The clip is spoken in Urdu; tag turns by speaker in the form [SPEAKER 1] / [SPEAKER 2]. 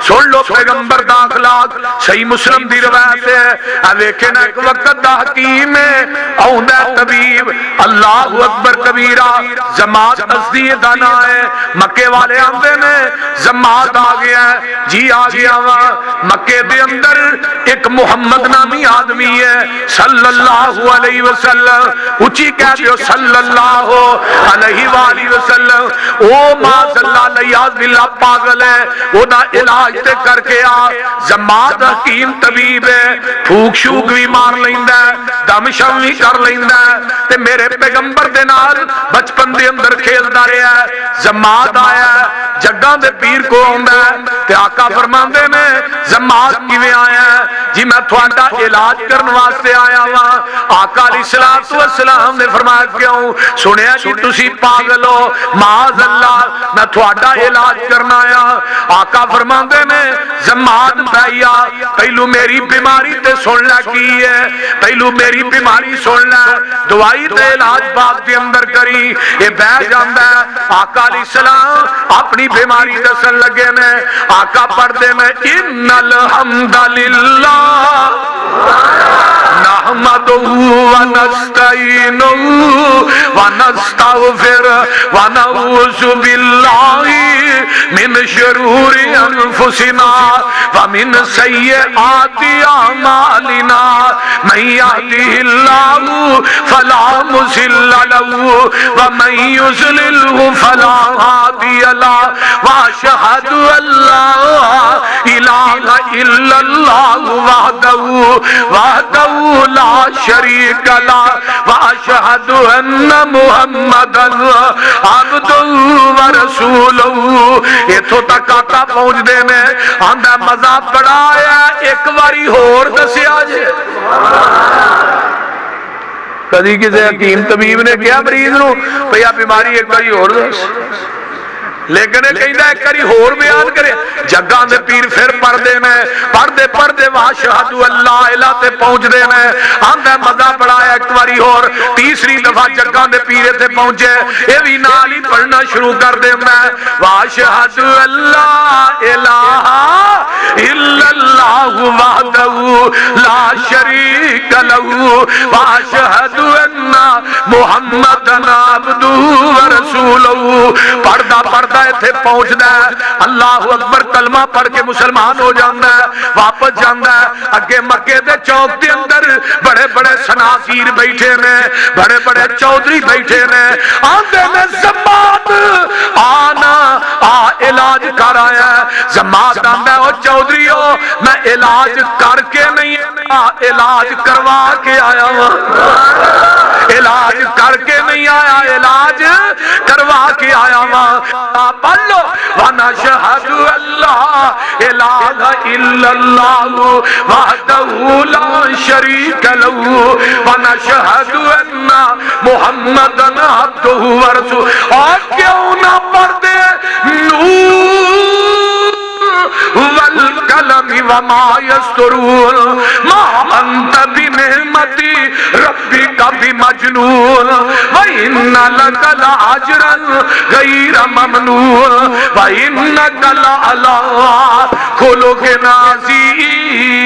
[SPEAKER 1] سن لو پیغمبر دا اخلاق صحیح مسلم دی روایت ہے ویکھے نا ایک وقت دا حکیم اوندا طبیب اللہ اکبر کبیرہ جماعت ازدی دانا ہے مکے والے آندے نے جماعت آ گیا ہے جی آ گیا وا مکے دے اندر ایک محمد نامی آدمی ہے صلی اللہ علیہ وسلم اونچی کہہ دیو صلی اللہ علیہ وآلہ وسلم او معاذ اللہ لیاذ باللہ پاگل ہے او دا علاج تے کر کے آ جماعت حکیم طبیب ہے پھوک شوک بھی مار لیندا ہے دم شم بھی کر لیندا ہے تے میرے پیغمبر دے نال بچپن دے اندر کھیلدا رہیا ہے جماعت آیا ہے جگاں دے پیر کو آندا ہے تے آقا فرماندے نے جماعت کیویں آیا ہے جی میں تھوڑا علاج کرن واسطے آیا ہاں آقا علیہ الصلوۃ والسلام نے فرمایا کیوں سنیا جی تسی پاگل ہو معاذ اللہ میں تھوڑا علاج کرنا آیا آقا فرماندے نے جماعت بھائیا پہلو میری بیماری تے سن لے کی ہے پہلو میری بیماری سن لے دوائی تے علاج باغ دے اندر کری یہ بہ جاندا ہے آقا علیہ السلام اپنی بیماری دسن لگے نے آقا پڑھدے میں ان الحمد للہ نحمده ونستعینه ونستغفره ونعوذ باللہ من شرور انفسنا ومن سیئات اعمالنا من يهده الله فلا مضل له ومن يضلل فلا هادي له واشهد ان لا اله الا الله وحده لا شريك له واشهد ان محمدا عبده ورسوله اتھوں تک آقا پہنچ دے میں آندہ مزہ بڑا آیا ایک واری ہور دسیا جے کدی کسی حکیم طبیب نے کیا مریض نو بھیا بیماری ایک واری ہور دس لیکن کہندا ایک کری ہور بیان کرے جگاں دے پیر پھر پردے میں پردے واشہد اللہ الہ تے پہنچ دے میں آندا مزہ بڑا ہے ایک واری اور تیسری دفعہ جگاں دے پیرے تے پہنچے اے وی نال ہی پڑھنا شروع کر دے میں واشہد اللہ الہ الا اللہ وحدہ لا شریک لہ واشہد ان محمدا عبدہ ورسولہ پڑھدا تھے پہنچدا ہے اللہ اکبر کلمہ پڑھ کے مسلمان ہو جاندا ہے واپس جاندا ہے اگے مکے دے چوک دے اندر بڑے بڑے سناسیر بیٹھے نے بڑے بڑے چودھری بیٹھے نے آندے میں جماعت آنا علاج کر آیا ہے جماعت آندا ہے او چودھریو میں علاج کر کے نہیں علاج کروا کے آیا ہوں علاج کر کے نہیں آیا علاج کروا کے آیا ہوں پڑھو وَنَشْهَدُ اللَّهَ إِلَٰهَ إِلَّا اللَّهُ وَحْدَهُ لَا شَرِيكَ لَهُ وَنَشْهَدُ أَنَّ مُحَمَّدًا عَبْدُهُ وَرَسُولُهُ اور کیوں نہ پڑھتے نور والقلم وما يسطرون ما أنت بنعمة ربك بمجنون وإن لك لأجرا غير ممنون وإنك لعلى خلق عظيم